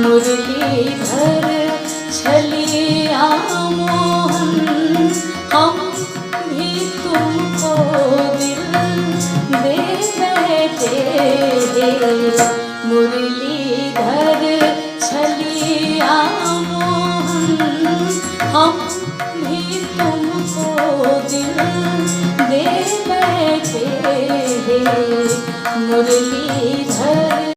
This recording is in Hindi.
मुरलीधर छलिया मोहन, हम भी तुमको दिल दे बैठे। मुरलीधर छलिया मोहन, हम भी तुमको दिल दे बैठे। मुरलीधर